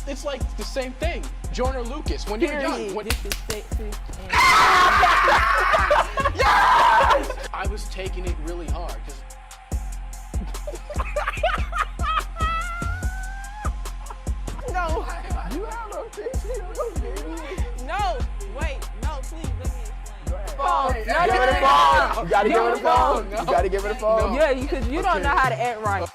it's like the same thing. Joyner Lucas, when you're young. This is sexy. Yes! I was taking it really hard. No. You have a picture of a baby. No. Wait. No, please let me explain. Phone. Give it a phone. You gotta give it a phone. No. You gotta give it a phone. No. Yeah, because you don't know how to act right.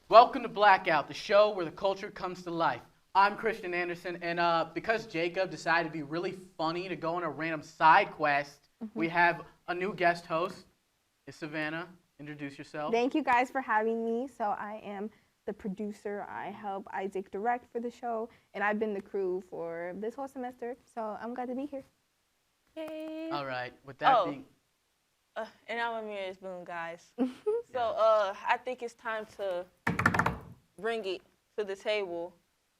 Welcome to Blackout, the show where the culture comes to life. I'm Christian Anderson, and because Jacob decided to be really funny to go on a random side quest, we have a new guest host. It's Savannah. Introduce yourself. Thank you guys for having me. So I am the producer. I help Isaac direct for the show, and I've been the crew for this whole semester. So I'm glad to be here. Yay. All right. With that being... And I'm Amir Boone, guys. So I think it's time to bring it to the table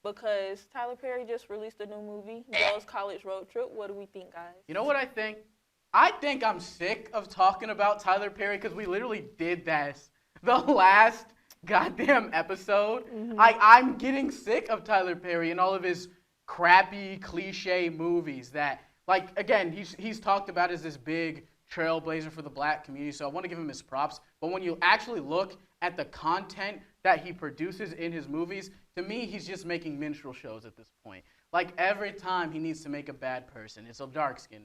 because Tyler Perry just released a new movie, Joe's College Road Trip. What do we think, guys? You know what I think? I think I'm sick of talking about Tyler Perry because we literally did this the last goddamn episode. I'm getting sick of Tyler Perry and all of his crappy cliche movies that, like, again, he's talked about as this big trailblazer for the black community, so I want to give him his props. But when you actually look at the content that he produces in his movies, to me, he's just making minstrel shows at this point. Like, every time he needs to make a bad person, it's a dark skin,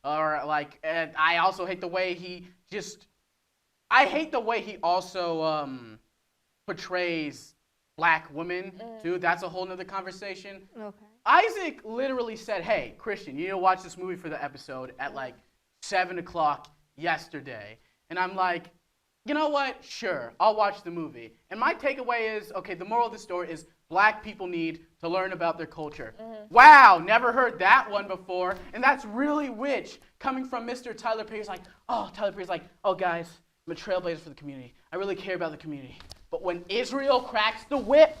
or like, and I also hate the way he also portrays black women, too. That's a whole nother conversation. Okay. Isaac literally said, hey, Christian, you need to watch this movie for the episode at like 7 o'clock yesterday. And I'm like, you know what? Sure, I'll watch the movie. And my takeaway is, okay, the moral of the story is black people need to learn about their culture. Wow, never heard that one before. And that's really rich coming from Mr. Tyler Perry. He's like, Tyler Perry's like, oh, guys, I'm a trailblazer for the community. I really care about the community. But when Israel cracks the whip,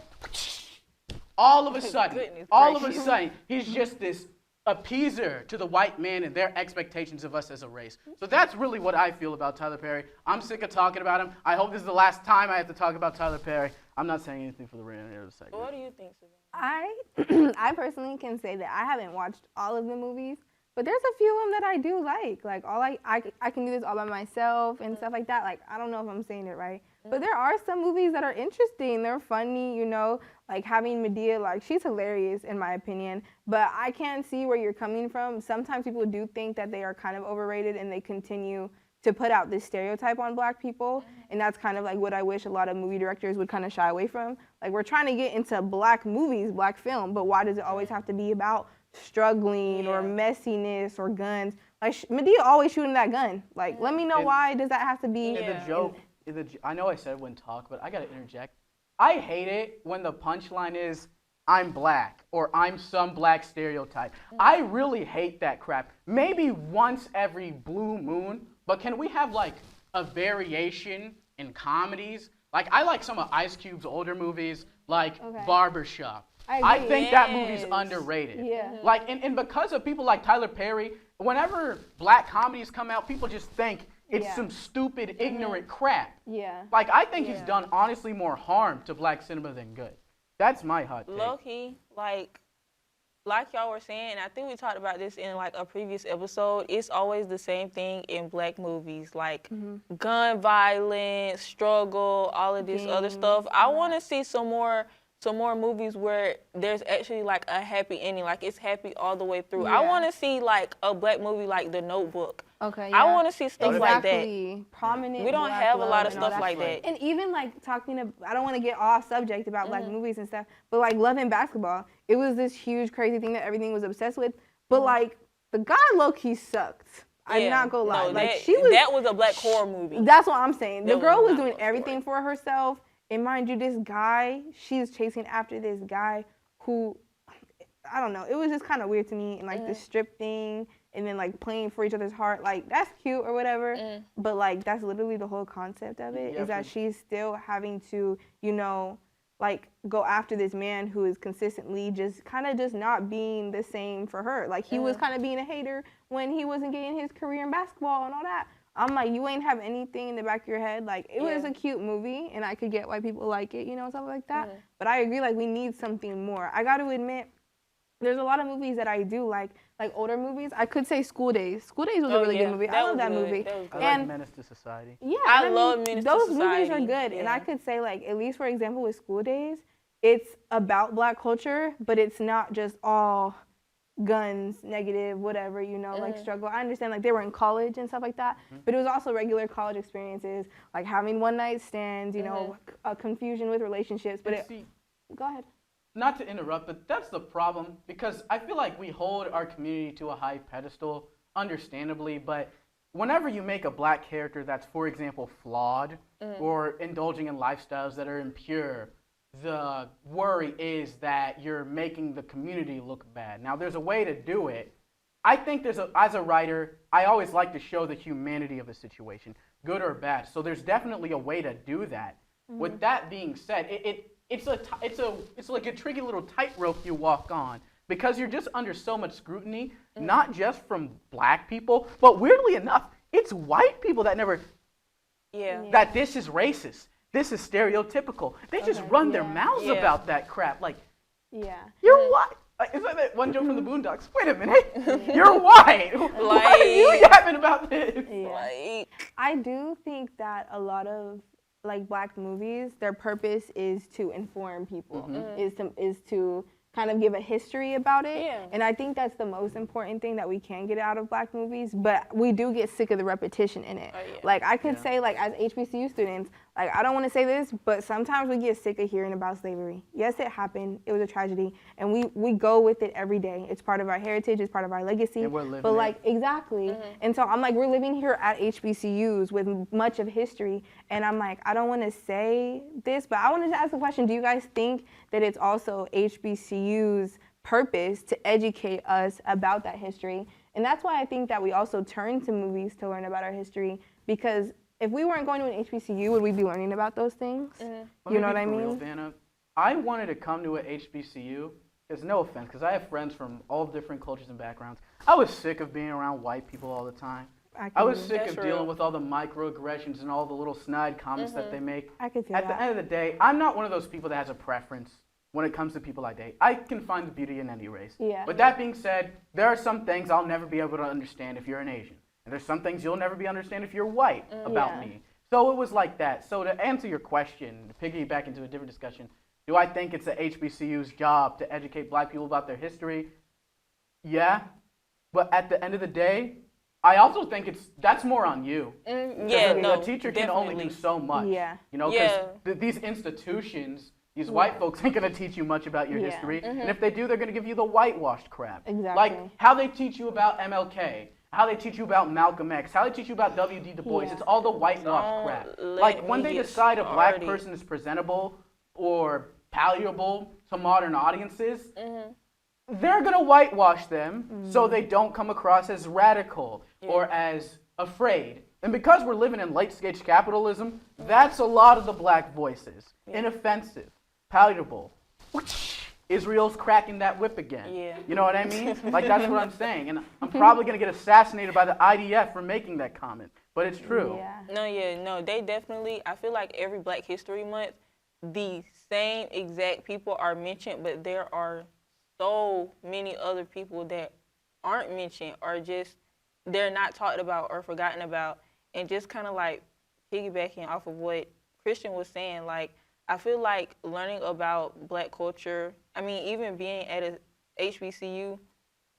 all of a sudden, he's just this appeaser to the white man and their expectations of us as a race. So that's really what I feel about Tyler Perry. I'm sick of talking about him. I hope this is the last time I have to talk about Tyler Perry. I'm not saying anything for the remainder of the segment. What do you think, Savannah? I personally can say that I haven't watched all of the movies, but there's a few of them that I do like. Like, I can do this all by myself and stuff like that. Like, I don't know if I'm saying it right. But there are some movies that are interesting. They're funny, you know, like having Medea, like she's hilarious in my opinion. But I can see where you're coming from. Sometimes people do think that they are kind of overrated and they continue to put out this stereotype on black people. And that's kind of like what I wish a lot of movie directors would kind of shy away from. Like, we're trying to get into black movies, black film, but why does it always have to be about struggling or messiness or guns? Like, Medea always shooting that gun. Like, let me know why does that have to be? The joke, I know I said I wouldn't talk, but I got to interject. I hate it when the punchline is, I'm black, or I'm some black stereotype. I really hate that crap. Maybe once every blue moon, but can we have like a variation in comedies? Like, I like some of Ice Cube's older movies, like Barbershop. I think that movie's underrated. Yeah. Like, and because of people like Tyler Perry, whenever black comedies come out, people just think it's some stupid, ignorant crap. Yeah. Like, I think he's done honestly more harm to black cinema than good. That's my hot take. Low-key, like y'all were saying, I think we talked about this in like a previous episode, it's always the same thing in black movies, like gun violence, struggle, all of this other stuff. I want to see some more movies where there's actually like a happy ending, like it's happy all the way through. I want to see like a black movie like The Notebook. Okay. I want to see stuff like that. Prominent. We don't black have a love lot of and all stuff like that. And even like talking to, I don't want to get off subject about black movies and stuff, but like Love and Basketball, it was this huge crazy thing that everything was obsessed with. But like the guy low-key sucked. I'm not gonna lie. No, like that was a black horror movie. That's what I'm saying. The girl was doing not everything for herself. And mind you, this guy, she's chasing after this guy who, I don't know, it was just kind of weird to me. And like the strip thing, and then like playing for each other's heart, like that's cute or whatever. But like that's literally the whole concept of it, is that she's still having to, you know, like go after this man who is consistently just kind of just not being the same for her. Like he was kind of being a hater when he wasn't getting his career in basketball and all that. I'm like, you ain't have anything in the back of your head. Like, it was a cute movie, and I could get why people like it, you know, stuff like that. But I agree, like, we need something more. I got to admit, there's a lot of movies that I do like older movies. I could say School Days. School Days was a really good movie. I love that movie. I like Menace to Society. Yeah, I love Menace to those Society. movies are good, and I could say, like, at least for example with School Days, it's about Black culture, but it's not just all guns, negative, whatever, you know, like struggle. I understand, like, they were in college and stuff like that, but it was also regular college experiences, like having one night stands, you know, a confusion with relationships. But go ahead. Not to interrupt, but that's the problem, because I feel like we hold our community to a high pedestal, understandably, but whenever you make a Black character that's, for example, flawed or indulging in lifestyles that are impure, the worry is that you're making the community look bad. Now, there's a way to do it. I think as a writer, I always like to show the humanity of a situation, good or bad. So there's definitely a way to do that. With that being said, it's like a tricky little tightrope you walk on, because you're just under so much scrutiny, not just from Black people, but weirdly enough, it's white people that that this is racist. This is stereotypical. They just run their mouths about that crap. Like, you're white. It's like that one joke from the Boondocks. Wait a minute. You're white. Why are you yapping about this? Like, I do think that a lot of, like, Black movies, their purpose is to inform people, is to kind of give a history about it. Yeah. And I think that's the most important thing that we can get out of Black movies, but we do get sick of the repetition in it. Like, I could say, like, as HBCU students, like, I don't want to say this, but sometimes we get sick of hearing about slavery. Yes, it happened. It was a tragedy. And we go with it every day. It's part of our heritage. It's part of our legacy. And we're living but, it. like, exactly. And so I'm like, we're living here at HBCUs with much of history. And I'm like, I don't want to say this, but I wanted to ask a question. Do you guys think that it's also HBCU's purpose to educate us about that history? And that's why I think that we also turn to movies to learn about our history, because if we weren't going to an HBCU, would we be learning about those things? You know what I mean? Real, Vanna, I wanted to come to an HBCU, because no offense, because I have friends from all different cultures and backgrounds. I was sick of being around white people all the time. I was sick of dealing with all the microaggressions and all the little snide comments that they make. I could feel At the end of the day, I'm not one of those people that has a preference when it comes to people I date. I can find the beauty in any race. With that being said, there are some things I'll never be able to understand if you're an Asian. And there's some things you'll never be understand if you're white about me. So it was like that. So to answer your question, to piggyback into a different discussion, do I think it's the HBCU's job to educate Black people about their history? Yeah. But at the end of the day, I also think that's more on you. The teacher can only do so much. You know, because these institutions, these white folks ain't going to teach you much about your history. And if they do, they're going to give you the whitewashed crap. Like how they teach you about MLK, how they teach you about Malcolm X, how they teach you about W.D. Du Bois. It's all the whitewashed crap. Like when they decide a Black person is presentable or palatable to modern audiences, they're going to whitewash them so they don't come across as radical or as afraid. And because we're living in late-stage capitalism, that's a lot of the Black voices. Inoffensive, palatable. Israel's cracking that whip again. You know what I mean? Like, that's what I'm saying. And I'm probably going to get assassinated by the IDF for making that comment. But it's true. No, they definitely, I feel like every Black History Month, the same exact people are mentioned, but there are so many other people that aren't mentioned, or just, they're not talked about or forgotten about. And just kind of like piggybacking off of what Christian was saying, like, I feel like learning about Black culture, I mean, even being at a HBCU,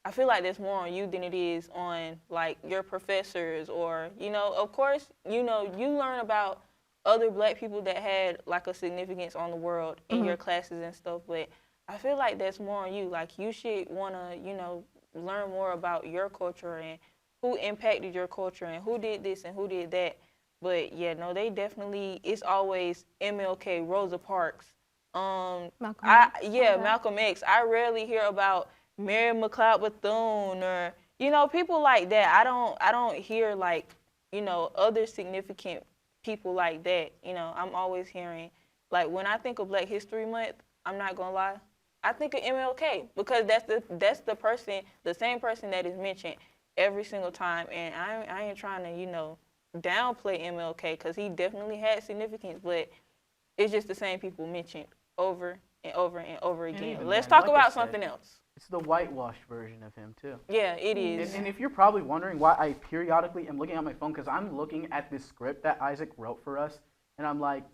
I feel like there's more on you than it is on, like, your professors, or, you know, of course, you know, you learn about other Black people that had, like, a significance on the world in your classes and stuff, but I feel like that's more on you. Like, you should want to, you know, learn more about your culture and who impacted your culture and who did this and who did that. But yeah, no, they definitely, it's always MLK, Rosa Parks. Malcolm X. Malcolm X. I rarely hear about Mary McLeod Bethune or, you know, people like that. I don't hear, like, you know, other significant people like that. You know, I'm always hearing, like, when I think of Black History Month, I'm not gonna lie, I think of MLK, because that's the person, the same person that is mentioned every single time. And I ain't trying to, you know, downplay MLK because he definitely had significance, but it's just the same people mentioned over and over and over And again. even Let's then, talk like I about said, something else. It's the whitewashed version of him too. Yeah, it is. And if you're probably wondering why I periodically am looking at my phone, because I'm looking at this script that Isaac wrote for us, and I'm like,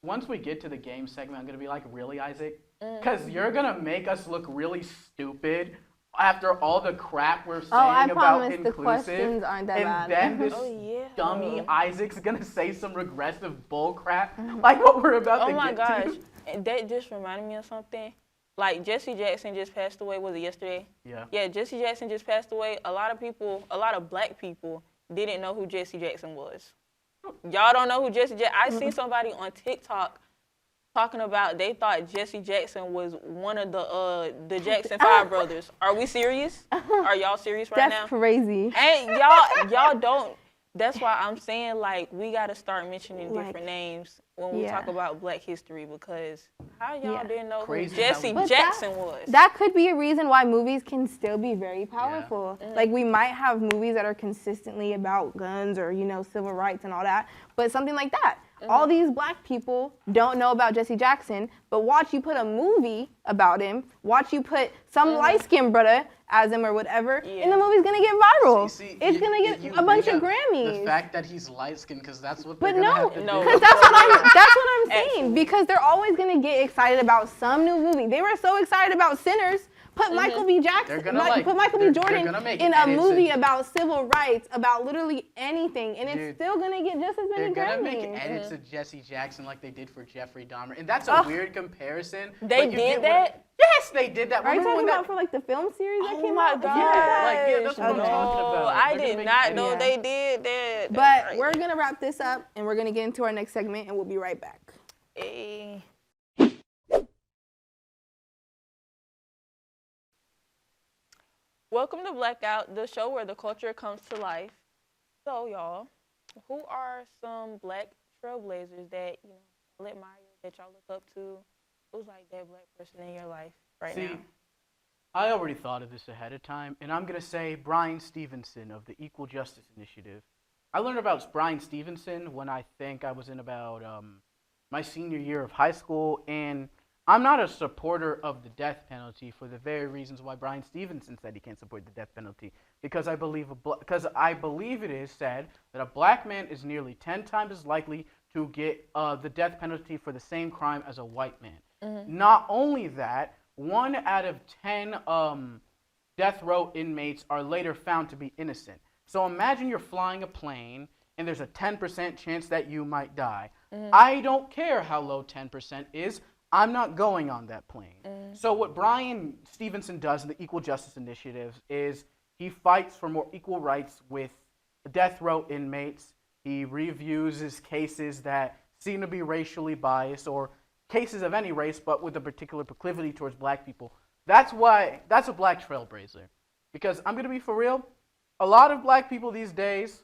once we get to the game segment, I'm gonna be like, really, Isaac? Because you're gonna make us look really stupid after all the crap we're saying I about promise the inclusive. questions aren't that and bad. then this Oh, yeah. dummy Isaac's gonna say some regressive bull crap, like what we're about to Oh my get gosh, to. and that just reminded me of something. Like Jesse Jackson just passed away. Was it yesterday? Yeah. Yeah, Jesse Jackson just passed away. A lot of black people didn't know who Jesse Jackson was. Y'all don't know who Jesse Jackson. I seen somebody on TikTok talking about they thought Jesse Jackson was one of the Jackson 5 brothers. Are we serious? Are y'all serious right now? That's crazy. And y'all don't. That's why I'm saying, like, we got to start mentioning different names when we talk about Black history, because how y'all didn't know Crazy who Jesse how- Jackson was. That could be a reason why movies can still be very powerful. Like, we might have movies that are consistently about guns or, civil rights and all that, but something like that. All these black people don't know about Jesse Jackson, but watch you put a movie about him, watch you put some light-skinned brother as him or whatever, and the movie's gonna get viral. It's gonna get a bunch of Grammys. The fact that he's light-skinned, because that's what But they're gonna no, have to no. do. because that's what I'm saying. Absolutely. Because they're always gonna get excited about some new movie. They were so excited about Sinners. Put Michael B. Jackson, They're gonna put Michael B. they're Jordan gonna make in it, a and it's movie about civil rights, about literally anything, and Dude, it's still gonna get just as They're many gonna make Grammys. edits of Jesse Jackson like they did for Jeffrey Dahmer, and that's a weird comparison. They but you did get that? Yes, they did that. Are you Remember talking when about for like the film series that Oh came my out? gosh. Yeah, that's what I'm Okay. talking about. I They're gonna did make not edits. know Yeah. they did that. But we're gonna wrap this up, and we're gonna get into our next segment, and we'll be right back. Hey. Welcome to Blackout, the show where the culture comes to life. So, y'all, who are some black trailblazers that y'all admire, that y'all look up to? Who's like that black person in your life right See, now? I already thought of this ahead of time, and I'm gonna say Brian Stevenson of the Equal Justice Initiative. I learned about Brian Stevenson when I think I was in about my senior year of high school, and I'm not a supporter of the death penalty for the very reasons why Brian Stevenson said he can't support the death penalty. Because I believe it is said that a black man is nearly 10 times as likely to get the death penalty for the same crime as a white man. Not only that, 1 out of 10 death row inmates are later found to be innocent. So imagine you're flying a plane and there's a 10% chance that you might die. I don't care how low 10% is. I'm not going on that plane. So what Brian Stevenson does in the Equal Justice Initiative is he fights for more equal rights with death row inmates. He reviews his cases that seem to be racially biased or cases of any race but with a particular proclivity towards black people. That's a black trailblazer. Because I'm going to be for real, a lot of black people these days,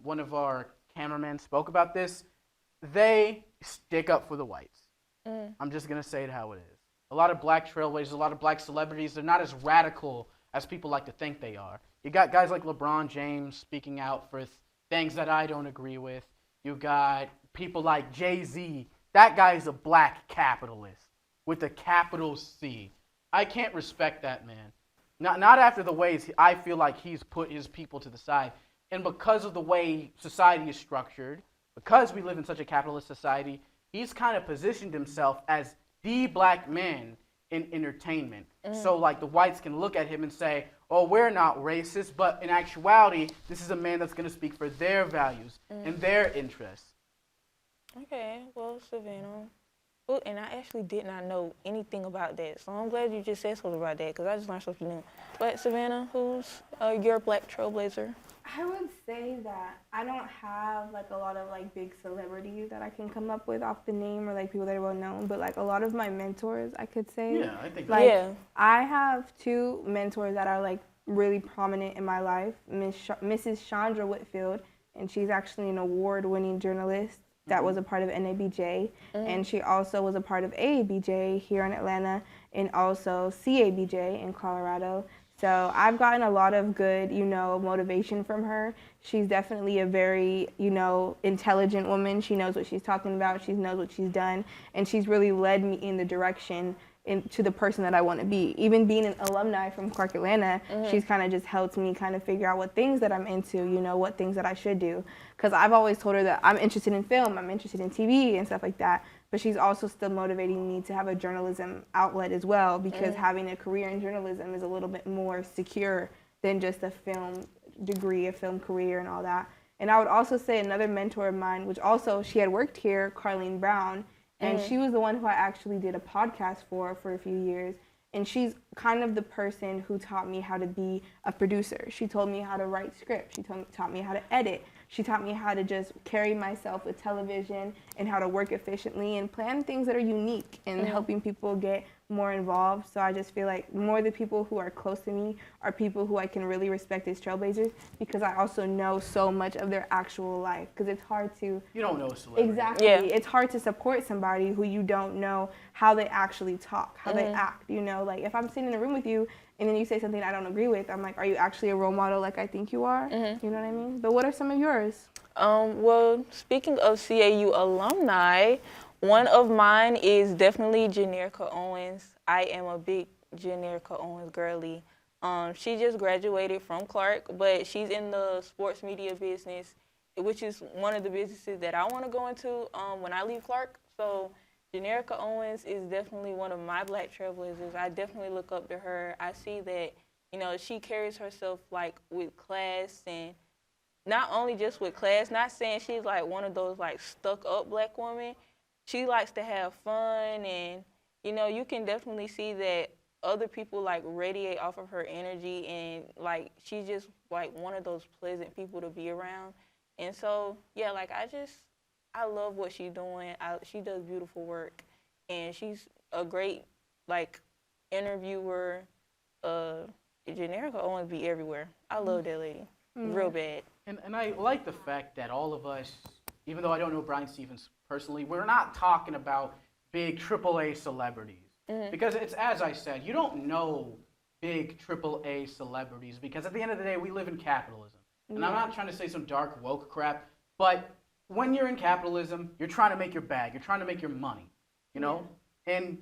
one of our cameramen spoke about this, they stick up for the whites. I'm just going to say it how it is. A lot of black trailblazers, a lot of black celebrities, they're not as radical as people like to think they are. You got guys like LeBron James speaking out for things that I don't agree with. You got people like Jay-Z. That guy's a black capitalist with a capital C. I can't respect that man. Not after the ways I feel like he's put his people to the side. And because of the way society is structured, because we live in such a capitalist society, he's kind of positioned himself as the black man in entertainment. So like the whites can look at him and say, oh, we're not racist, but in actuality, this is a man that's going to speak for their values and their interests. Okay, well, Savannah. Oh, and I actually did not know anything about that, so I'm glad you just said something about that, because I just learned something new. But Savannah, who's your black trailblazer? I would say that I don't have like a lot of like big celebrities that I can come up with off the name or like people that are well known, but like a lot of my mentors, I could say. Yeah, I think Like, Yeah. I have 2 mentors that are like really prominent in my life. Mrs. Chandra Whitfield, and she's actually an award-winning journalist that was a part of NABJ, and she also was a part of AABJ here in Atlanta, and also CABJ in Colorado. So I've gotten a lot of good, motivation from her. She's definitely a very, intelligent woman. She knows what she's talking about. She knows what she's done. And she's really led me in the direction to the person that I want to be. Even being an alumni from Clark Atlanta, she's kind of just helped me kind of figure out what things that I'm into, what things that I should do. Because I've always told her that I'm interested in film, I'm interested in TV and stuff like that. But she's also still motivating me to have a journalism outlet as well, because having a career in journalism is a little bit more secure than just a film degree, a film career and all that. And I would also say another mentor of mine, which also she had worked here, Carlene Brown, and she was the one who I actually did a podcast for a few years. And she's kind of the person who taught me how to be a producer. She told me how to write scripts. She taught me how to edit. She taught me how to just carry myself with television and how to work efficiently and plan things that are unique and helping people get more involved. So I just feel like more the people who are close to me are people who I can really respect as trailblazers, because I also know so much of their actual life. Because it's hard to... You don't know a celebrity. Exactly. Yeah. It's hard to support somebody who you don't know how they actually talk, how they act, Like if I'm sitting in a room with you and then you say something I don't agree with, I'm like, are you actually a role model like I think you are? You know what I mean? But what are some of yours? Well, speaking of CAU alumni, one of mine is definitely Janerica Owens. I am a big Janerica Owens girly. She just graduated from Clark, but she's in the sports media business, which is one of the businesses that I want to go into when I leave Clark. So Janerica Owens is definitely one of my Black trailblazers. I definitely look up to her. I see that, she carries herself like with class, and not only just with class, not saying she's like one of those like stuck up Black women. She likes to have fun, and, you can definitely see that other people like radiate off of her energy, and like she's just like one of those pleasant people to be around. And so, yeah, like I love what she's doing. She does beautiful work, and she's a great like interviewer. Janerica Owens be everywhere. I love that lady, real bad. And I like the fact that all of us, even though I don't know Brian Stevens personally, we're not talking about big AAA celebrities. Because it's, as I said, you don't know big AAA celebrities, because at the end of the day, we live in capitalism. And I'm not trying to say some dark woke crap, but when you're in capitalism, you're trying to make your bag. You're trying to make your money, And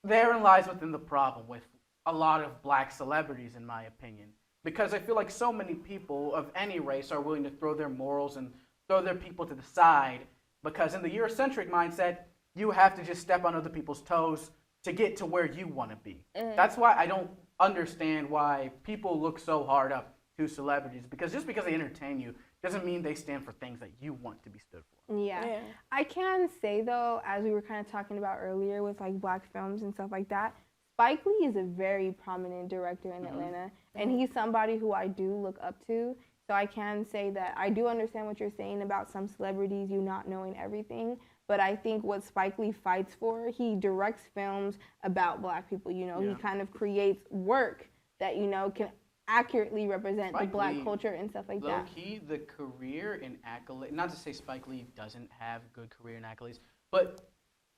therein lies within the problem with a lot of Black celebrities, in my opinion. Because I feel like so many people of any race are willing to throw their morals and throw their people to the side, because in the Eurocentric mindset, you have to just step on other people's toes to get to where you want to be. That's why I don't understand why people look so hard up to celebrities, because just because they entertain you doesn't mean they stand for things that you want to be stood for. Yeah. I can say, though, as we were kind of talking about earlier with like Black films and stuff like that, Spike Lee is a very prominent director in Atlanta, and he's somebody who I do look up to. So I can say that I do understand what you're saying about some celebrities, you not knowing everything. But I think what Spike Lee fights for, he directs films about Black people. He kind of creates work that, can accurately represent the Black culture and stuff like that. Low-key, the career in accolades, not to say Spike Lee doesn't have a good career in accolades, but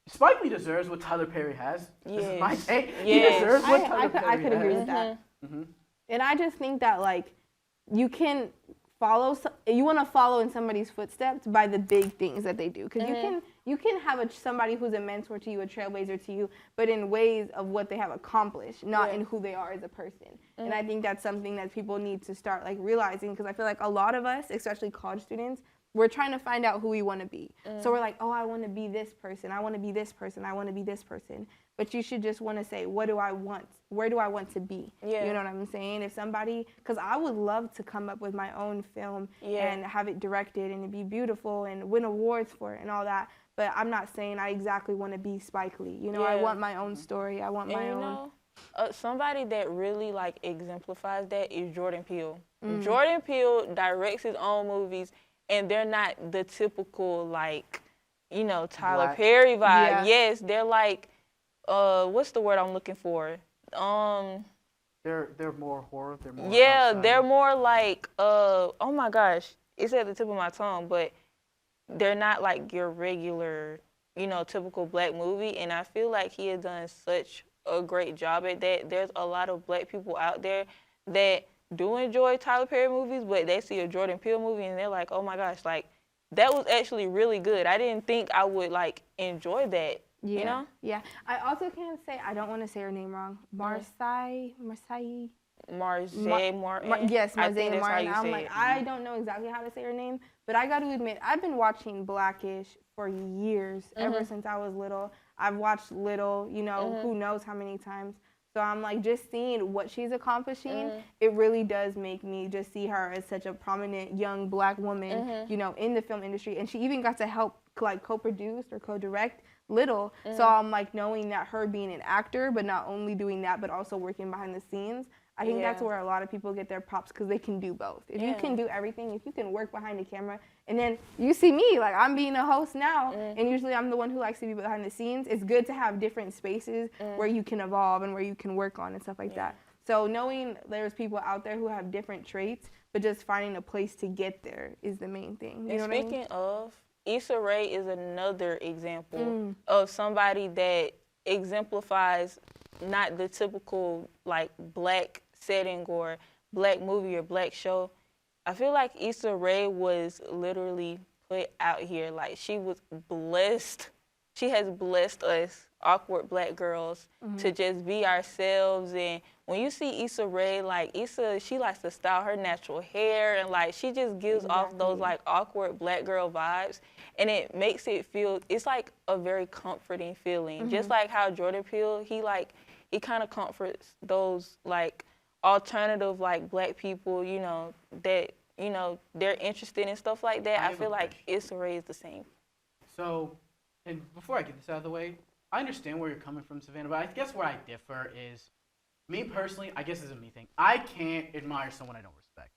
Spike Lee deserves what Tyler Perry has. This is my take. He deserves what Tyler Perry has. I could agree with that. And I just think that, like, you can you want to follow in somebody's footsteps by the big things that they do. Because you can have somebody who's a mentor to you, a trailblazer to you, but in ways of what they have accomplished, not in who they are as a person. And I think that's something that people need to start like realizing, because I feel like a lot of us, especially college students, we're trying to find out who we want to be. So we're like, oh, I want to be this person. I want to be this person. I want to be this person. But you should just want to say, what do I want? Where do I want to be? You know what I'm saying? If somebody, because I would love to come up with my own film and have it directed and it be beautiful and win awards for it and all that. But I'm not saying I exactly want to be Spike Lee. I want my own story. I want my own. Somebody that really like exemplifies that is Jordan Peele. Jordan Peele directs his own movies, and they're not the typical like, Tyler Black. Perry vibe. Yes, they're like, what's the word I'm looking for? They're more horror. They're more. They're more like, oh my gosh, it's at the tip of my tongue, but they're not like your regular, typical Black movie. And I feel like he has done such a great job at that. There's a lot of Black people out there that do enjoy Tyler Perry movies, but they see a Jordan Peele movie and they're like, oh my gosh, like that was actually really good. I didn't think I would like enjoy that. Yeah. You know? Yeah. I also can't say, I don't want to say her name wrong. Marseille. Martin. Yes, I think Marseille that's how Martin. you I'm say like, it. I don't know exactly how to say her name, but I got to admit, I've been watching Blackish for years, ever since I was little. I've watched Little, you know, who knows how many times. So I'm like, just seeing what she's accomplishing, it really does make me just see her as such a prominent young Black woman, you know, in the film industry. And she even got to help like co-produce or co-direct Little. So I'm like, knowing that her being an actor, but not only doing that, but also working behind the scenes, I think that's where a lot of people get their props, because they can do both. If you can do everything, if you can work behind the camera, and then you see me, like I'm being a host now, and usually I'm the one who likes to be behind the scenes. It's good to have different spaces where you can evolve and where you can work on and stuff like that. So knowing there's people out there who have different traits, but just finding a place to get there is the main thing. You know what I mean? Speaking of, Issa Rae is another example of somebody that exemplifies not the typical like Black setting or Black movie or Black show. I feel like Issa Rae was literally put out here. Like, she was blessed. She has blessed us, awkward Black girls, to just be ourselves. And when you see Issa Rae, like Issa, she likes to style her natural hair, and like she just gives off those like awkward Black girl vibes, and it makes it feel, it's like a very comforting feeling. Just like how Jordan Peele, he kind of comforts those like alternative like Black people, you know, that, you know, they're interested in stuff like that. I feel like Issa Rae is the same. So, and before I get this out of the way, I understand where you're coming from, Savannah, but I guess where I differ is, me personally, I guess it's a me thing. I can't admire someone I don't respect.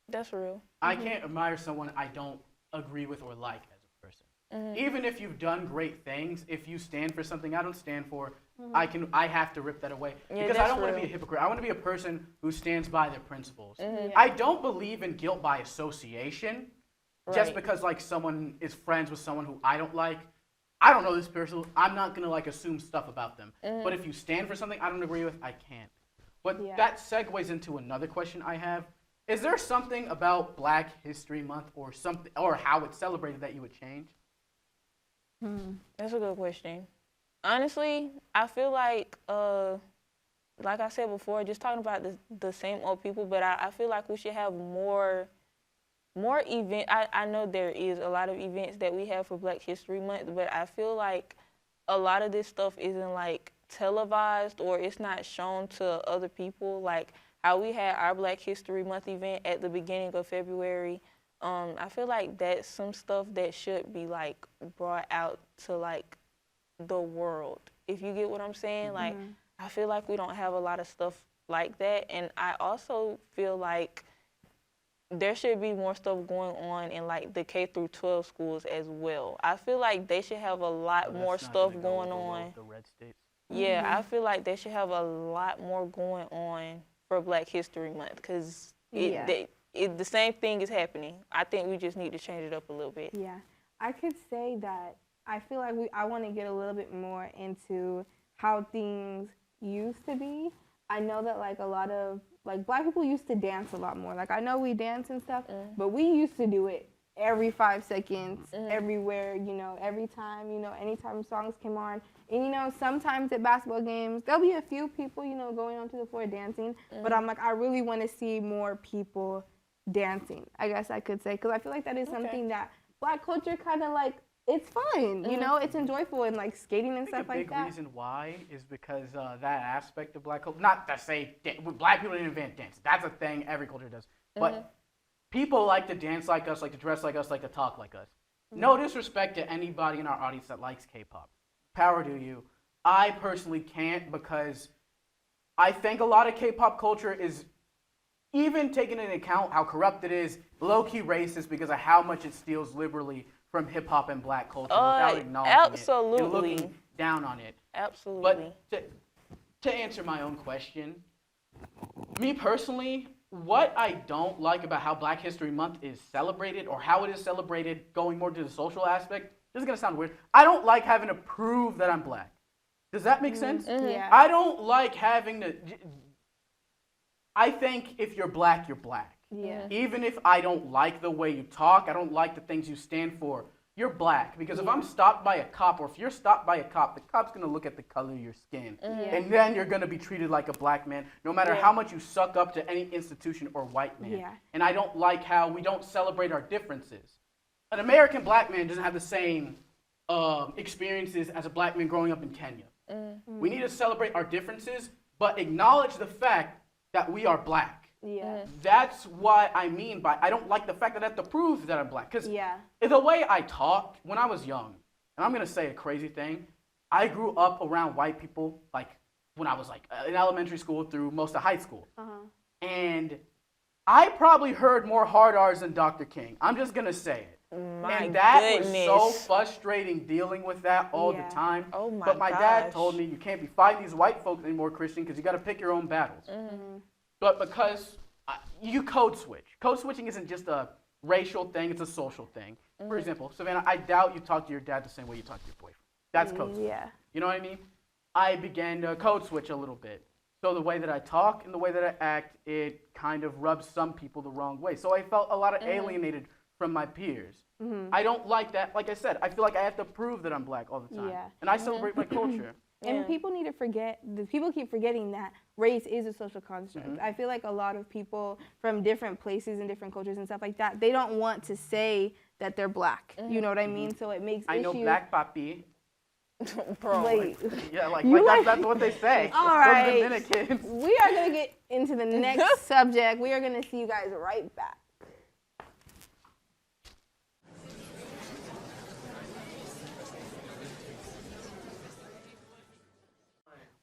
That's real. I can't admire someone I don't agree with or like as a person. Even if you've done great things, if you stand for something I don't stand for, I have to rip that away. Because I don't want to be a hypocrite. I want to be a person who stands by their principles. I don't believe in guilt by association. Just because like someone is friends with someone who I don't like. I don't know this person. I'm not going to like assume stuff about them. But if you stand for something I don't agree with, I can't. But that segues into another question I have. Is there something about Black History Month or something, or how it's celebrated, that you would change? That's a good question. Honestly, I feel like I said before, just talking about the same old people, but I feel like we should have more events. I know there is a lot of events that we have for Black History Month, but I feel like a lot of this stuff isn't like televised, or it's not shown to other people. Like how we had our Black History Month event at the beginning of February. I feel like that's some stuff that should be like brought out to like the world, if you get what I'm saying. Like, I feel like we don't have a lot of stuff like that, and I also feel like there should be more stuff going on in like the K through 12 schools as well. I feel like they should have a lot more stuff going on. The red states. Yeah, I feel like they should have a lot more going on for Black History Month, because the same thing is happening. I think we just need to change it up a little bit. Yeah, I could say that I feel like I want to get a little bit more into how things used to be. I know that like a lot of like Black people used to dance a lot more. Like I know we dance and stuff, but we used to do it every 5 seconds, everywhere, you know, every time, you know, anytime songs came on. And, you know, sometimes at basketball games, there'll be a few people, you know, going onto the floor dancing. But I'm like, I really want to see more people dancing, I guess I could say. Because I feel like that is something that Black culture kind of like, it's fun, you know, it's enjoyable, and like skating and stuff like that. A big reason why is because that aspect of Black culture, not to say Black people didn't invent dance. That's a thing every culture does. But people like to dance like us, like to dress like us, like to talk like us. No disrespect to anybody in our audience that likes K-pop. Power to you. I personally can't, because I think a lot of K-pop culture is, even taking into account how corrupt it is, low-key racist because of how much it steals liberally from hip-hop and Black culture without acknowledging it and looking down on it. Absolutely. But to answer my own question, me personally, what I don't like about how Black History Month is celebrated, or how it is celebrated, going more to the social aspect, this is going to sound weird, I don't like having to prove that I'm Black. Does that make sense? Yeah. I don't like having to. I think if you're black, you're black. Yeah. Even if I don't like the way you talk, I don't like the things you stand for, you're black. Because if I'm stopped by a cop, or if you're stopped by a cop, the cop's going to look at the color of your skin. And then you're going to be treated like a black man, no matter how much you suck up to any institution or white man. Yeah. And I don't like how we don't celebrate our differences. An American black man doesn't have the same experiences as a black man growing up in Kenya. We need to celebrate our differences, but acknowledge the fact that we are black. Yeah. That's what I mean by I don't like the fact that I have to prove that I'm black. Because Yeah. the way I talk when I was young, and I'm going to say a crazy thing, I grew up around white people like when I was like in elementary school through most of high school. And I probably heard more hard R's than Dr. King. I'm just going to say it. And that was so frustrating dealing with that all the time. Oh my But my dad gosh. told me you can't be fighting these white folks anymore, Christian, because you got to pick your own battles. But because you code switch. Code switching isn't just a racial thing, it's a social thing. For example, Savannah, I doubt you talk to your dad the same way you talk to your boyfriend. That's code switch. Yeah. You know what I mean? I began to code switch a little bit. So the way that I talk and the way that I act, it kind of rubs some people the wrong way. So I felt a lot of alienated from my peers. I don't like that. Like I said, I feel like I have to prove that I'm black all the time. Yeah. And I celebrate my culture. And people need to forget, people keep forgetting that race is a social construct. I feel like a lot of people from different places and different cultures and stuff like that, they don't want to say that they're black. You know what I mean? So it makes I know black papi. Bro. Wait. Yeah, like You that's what they say. All Those right. Dominicans. We are going to get into the next subject. We are going to see you guys right back.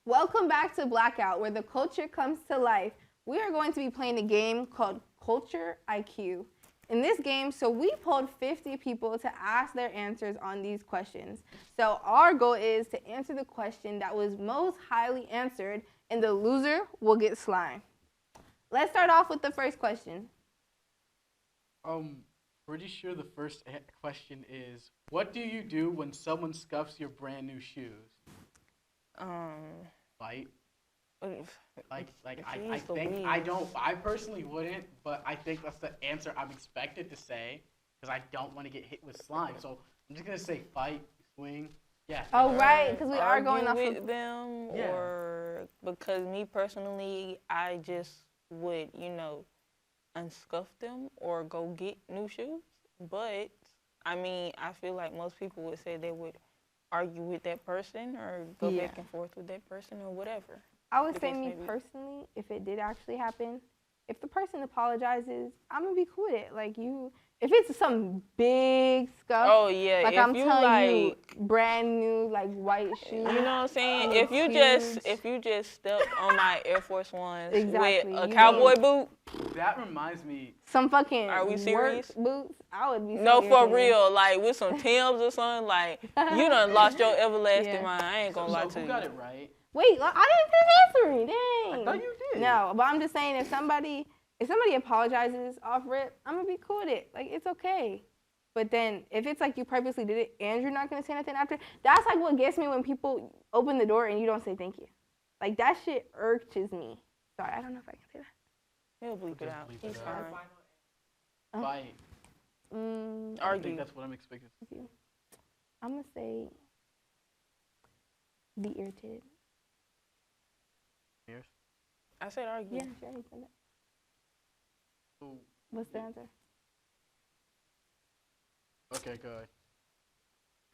Welcome back to Blackout, where the culture comes to life. We are going to be playing a game called Culture IQ. In this game, we polled 50 people to ask their answers on these questions. So our goal is to answer the question that was most highly answered, and the loser will get slime. Let's start off with the first question. Pretty sure the first question is, what do you do when someone scuffs your brand new shoes? Fight. I think I personally wouldn't, but I think that's the answer I'm expected to say because I don't want to get hit with slime. So I'm just gonna say fight, swing. Yeah. Oh, right, because we are going off with of them, or because me personally, I just would, unscuff them or go get new shoes. But I mean, I feel like most people would say they would argue with that person or go back and forth with that person or whatever. I would say me personally, if it did actually happen, if the person apologizes, I'm gonna be cool with it. Like if it's some big scuff. Oh yeah, like if I'm you telling you, brand new white shoes. You know what I'm saying? Oh, If you just stepped on my Air Force Ones Exactly. with a You cone mean- boot, That reminds me. Some fucking Are we serious? work boots, I would be so no, for irritated. real, like with some Timbs or something, like you done lost your everlasting Yeah. mind. I ain't gonna lie to So you. who got it right? Wait, I didn't finish answering. Dang. I thought you did. No, but I'm just saying if somebody apologizes off rip, I'm gonna be cool with it. Like it's okay. But then if it's like you purposely did it and you're not gonna say nothing after, that's like what gets me when people open the door and you don't say thank you. Like that shit irks me. Sorry, I don't know if I can say that. He'll bleep it out. bleep it He's out. fine. Fight. I Argue. think that's what I'm expected. I'm gonna say be irritated. Years. I said argue. Yeah, sure. You said that. So, What's the answer? okay, good.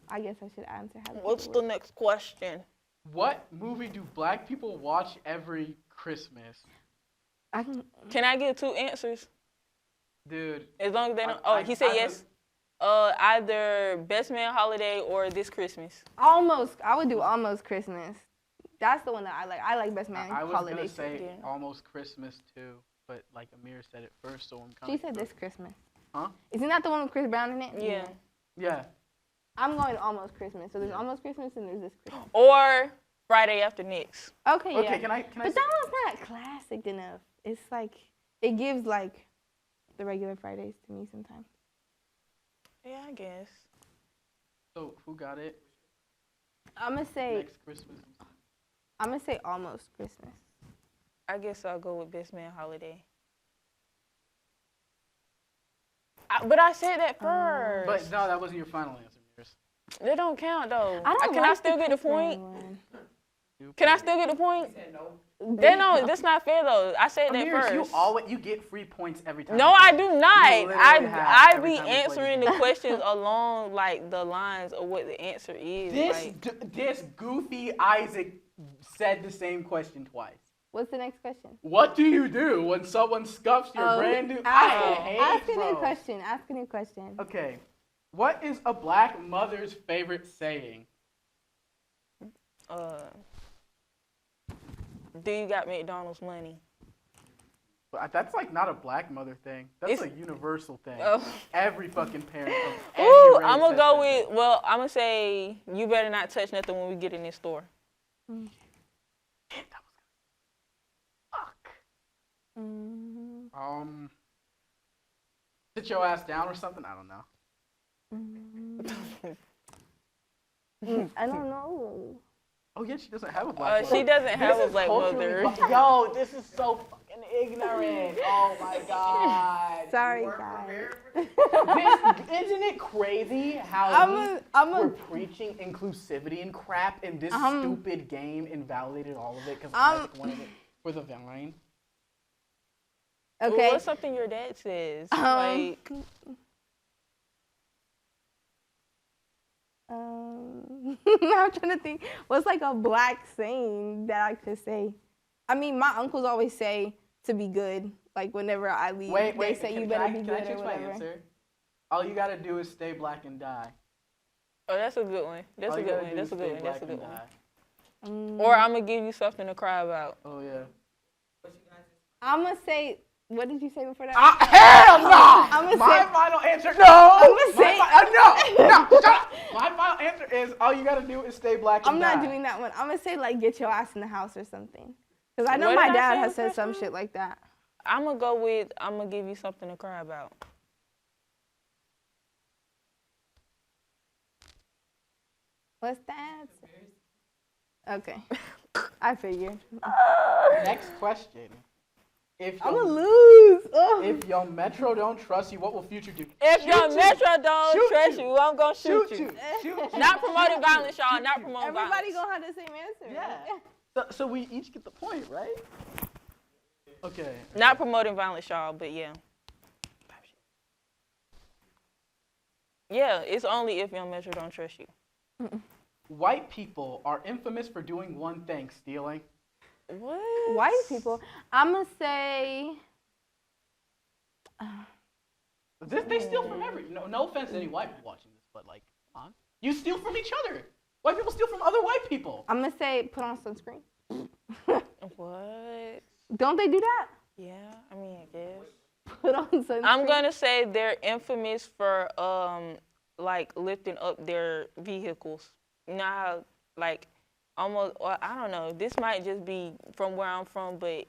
I guess I should answer how. What's the next question? What movie do black people watch every Christmas? I can. Can I give 2 answers? Dude. As long as they don't. I- He said I yes. Either Best Man Holiday or This Christmas. Almost. I would do Almost Christmas. That's the one that I like. I like Best Man I was Holiday. gonna too. say yeah. Almost Christmas too, but like Amir said it first, so I'm kind She of. said This Christmas. Huh? Isn't that the one with Chris Brown in it? Yeah. Yeah. I'm going to Almost Christmas. So there's Almost Christmas and there's This Christmas. Or Friday After Next. Okay, yeah. Okay, can I? But that one's not classic enough. It's like it gives like the regular Fridays to me sometimes. Yeah, I guess. So who got it I'm gonna say next Christmas? I'm gonna say almost Christmas. I guess I'll go with Best Man Holiday. But I said that first. But no, that wasn't your final answer, Mears. That don't count though. Can I still get the point? Can I still get the point? That's not fair though. I said that Amiris, first. you get free points every time. No, I do not. You literally have I every be time we play answering the the game. questions along like the lines of what the answer is. This goofy Isaac said the same question twice. What's the next question? What do you do when someone scuffs your brand new? Ask a new question. Ask a new question. Okay, what is a black mother's favorite saying? Do you got McDonald's money? But that's like not a black mother thing. That's a universal thing. Oh. Every fucking parent of any Ooh, race I'm gonna says go that. with. Well, I'm gonna say you better not touch nothing when we get in this store. Fuck. Mm-hmm. Sit your ass down or something. I don't know. I don't know. Oh yeah, she doesn't have a black mother. She doesn't have This a is black culturally mother. Yo, this is so fucking ignorant. Oh my god. Sorry, guys. Isn't it crazy how we're preaching inclusivity and crap, and this stupid game invalidated all of it because Isaac wanted it for the Vine? Well, Okay. what's something your dad says? Like, I'm trying to think. What's like a black saying that I could say? I mean, my uncles always say to be good. Like whenever I leave, they say you better be Can I good or change my whatever. answer? All you gotta do is stay black and die. oh, that's a good one. That's All a you good gotta one. do That's is a stay good one. That's a black good and one. die. Or I'm gonna give you something to cry about. Oh yeah. I'm gonna say. What did you say before that? Hell no! I'ma My say- final answer. No. I'ma say- No. Shut up. My final answer is all you gotta do is stay black and I'm die. not doing that one. I'm gonna say like get your ass in the house or something. Cause I know What my did I dad say has the said first some one? shit like that. I'm gonna give you something to cry about. What's the answer? Okay. I figured. Next question. If I'm your, gonna lose. Ugh. if your metro don't trust you, what will future do? If Shoot your you. metro don't Shoot trust you. you, I'm gonna shoot Shoot you. you. Shoot you. Not promoting violence, y'all. Shoot Not you. promoting Everybody violence. gonna have the same answer. Yeah. So we each get the point, right? Okay. Not promoting violence, y'all. But yeah. Yeah, it's only if your metro don't trust you. White people are infamous for doing one thing: stealing. What? White people. I'm gonna say. They steal from no offense to any white people watching this, but like, come on. You steal from each other. White people steal from other white people. I'm gonna say put on sunscreen. What? Don't they do that? Yeah, I mean, I guess. Put on sunscreen. I'm gonna say they're infamous for like lifting up their vehicles. You know how like almost, or I don't know. This might just be from where I'm from, but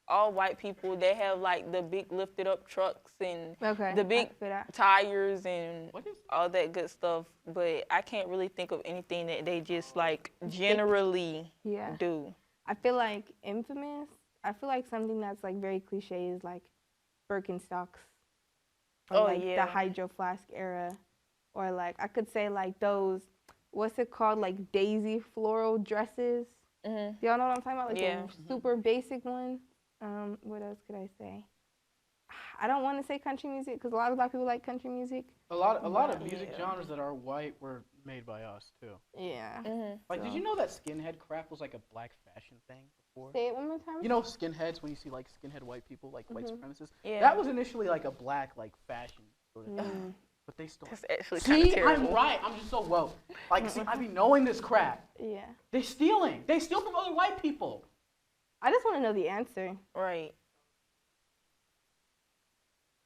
all white people, they have like the big lifted up trucks and the big tires and all that good stuff. But I can't really think of anything that they just like generally do. I feel like infamous. I feel like something that's like very cliche is like Birkenstocks. Or like the Hydro Flask era. Or like I could say like those, what's it called, like daisy floral dresses. Mm-hmm. Y'all know what I'm talking about? Like the super basic ones. What else could I say? I don't want to say country music because a lot of black people like country music. A lot of music genres that are white were made by us too. Yeah. Mm-hmm. Like, did you know that skinhead crap was like a black fashion thing before? Say it one more time. You know skinheads, when you see like skinhead white people, like white supremacists? Yeah. That was initially like a black like fashion sort of thing. But they still. That's actually kind of See, terrible. I'm right. I'm just so woke. Like, see, I be knowing this crap. Yeah. They're stealing. They steal from other white people. I just want to know the answer. Right.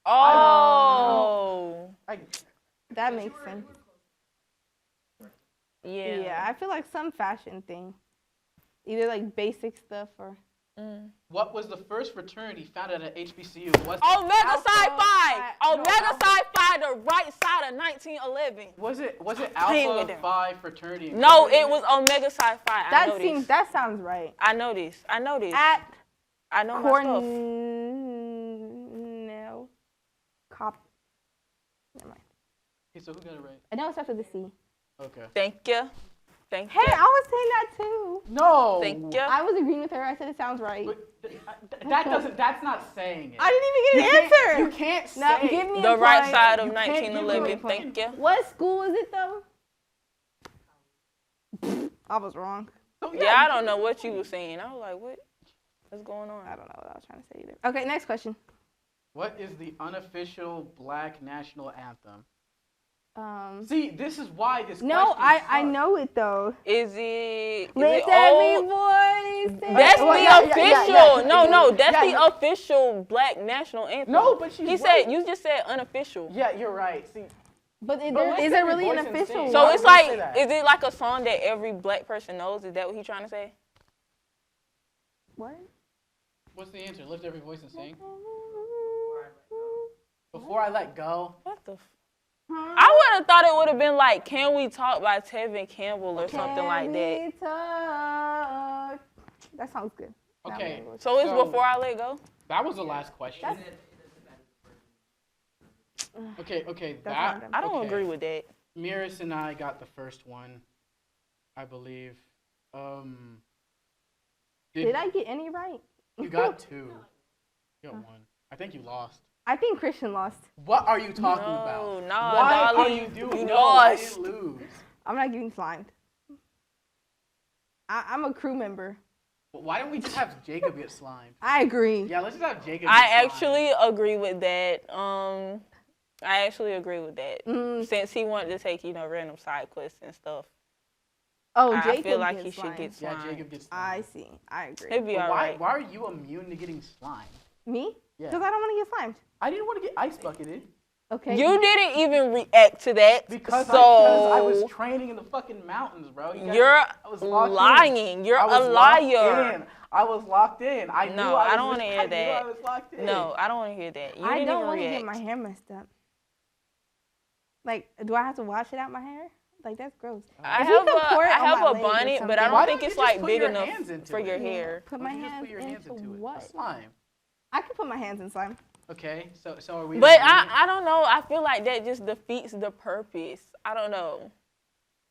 Oh. That makes sense. Yeah. Yeah, I feel like some fashion thing. Either like basic stuff or What was the first fraternity founded at HBCU? Was Omega Alpha- Psi Phi. Omega Alpha- Psi Phi, the right side of 1911. Was it playing with Alpha them. Phi fraternity? No, it was Omega Psi Phi. I know this. That sounds right. I know this. I know this. At I know my stuff. Cornell. Never mind. Okay, so who got it right? I know it's after the C. Okay. Thank you. Thank Hey, you. I was saying that too. No. Thank you. I was agreeing with her. I said it sounds right. But that doesn't. That's not saying it. I didn't even get an answer. You can't say. Now, give me The a right point. side of You can't give me a 1911. point. Thank you. What school is it though? I was wrong. So, Yeah, I don't know what you were saying. I was like, what's going on? I don't know what I was trying to say either. Okay, next question. What is the unofficial Black national anthem? See, this is why this. no, question I sucks. know it though. Is it Let every old? voice sing. That's Well, the yeah, official. yeah. No, that's Yeah, the yeah. official Black national anthem. No, but she's He right. said, you just said unofficial. Yeah, you're right. See, But But is let's it take really your an voice and official? sing. So Why it's would you say like, that? is it like a song that every Black person knows? Is that what he's trying to say? What? what's the answer? Lift every voice and sing. Before I let go. What the? I would have thought it would have been like "Can We Talk" by Tevin Campbell or something like that. Talk? That sounds good. Okay. So it's before I let go. That was the last question. Okay. That's That. not I don't okay. agree with that. Miris and I got the first one, I believe. Did I get any right? You got two. You got one. I think you lost. I think Christian lost. What are you talking No, about? nah, Why Dolly, are you doing? you No, I lost. didn't lose. I'm not getting slimed. I'm a crew member. Well, why don't we just have Jacob get slimed? I agree. Yeah, let's just have Jacob. I get slimed. actually agree with that. I actually agree with that. Since he wanted to take, random side quests and stuff. Oh, I Jacob feel like gets he should slimed. get Yeah, slimed. Jacob gets slimed. I see. I agree. He'd be But alright. why are you immune to getting slimed? Me? Yeah. Because I don't want to get slimed. I didn't want to get ice bucketed Okay. You didn't even react to that. because so I was training in the fucking mountains, bro. You're I was locked in. lying. You're I was a locked liar. in. I was locked in. I knew No, I I was don't wanna hear I knew that. I was locked in. No, I don't want to hear that. You I didn't don't even want to react. get my hair messed up. Like, do I have to wash it out my hair? Like, that's gross. I If you have could pour it I on have my a leg or bonnet, but I something. don't Why think don't it's you just like put big your enough hands into for it? your Yeah. hair. Put Why my don't you just hands put your hands into into it? what? Slime. I could put my hands in slime. Okay, so are we? But agreed? I don't know. I feel like that just defeats the purpose. I don't know.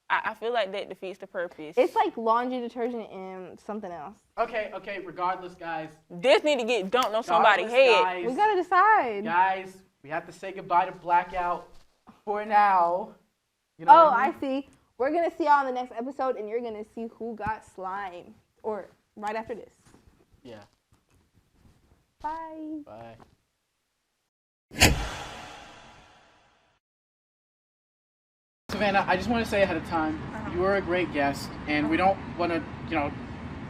I feel like that defeats the purpose. It's like laundry detergent and something else. Okay. Regardless, guys. This need to get dumped on somebody's Regardless, head. Guys, We gotta decide. Guys, we have to say goodbye to Blackout for now. You know Oh, what I I mean? see. We're gonna see y'all in the next episode, and you're gonna see who got slime. Or right after this. Yeah. Bye. Bye. Savannah, I just want to say ahead of time, you were a great guest, and we don't want to,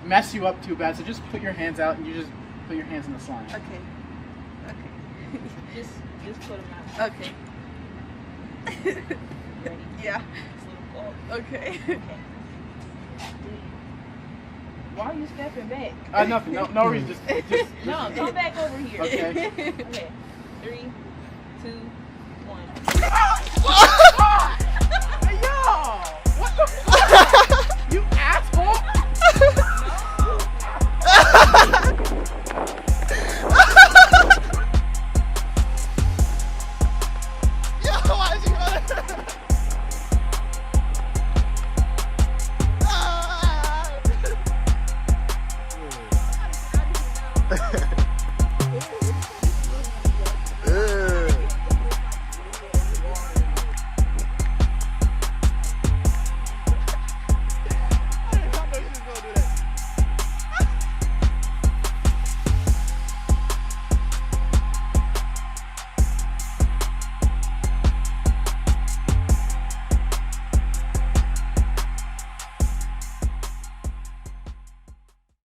mess you up too bad. So just put your hands out, and you just put your hands in the slime. Okay. Just put them out. Okay. Ready? Yeah. Just let 'em go. Okay. Why are you stepping back? Nothing. No reason. Just No, come back over here. Okay. Okay. 3, 2, 1. Yo! What the fuck? You asshole! Ah!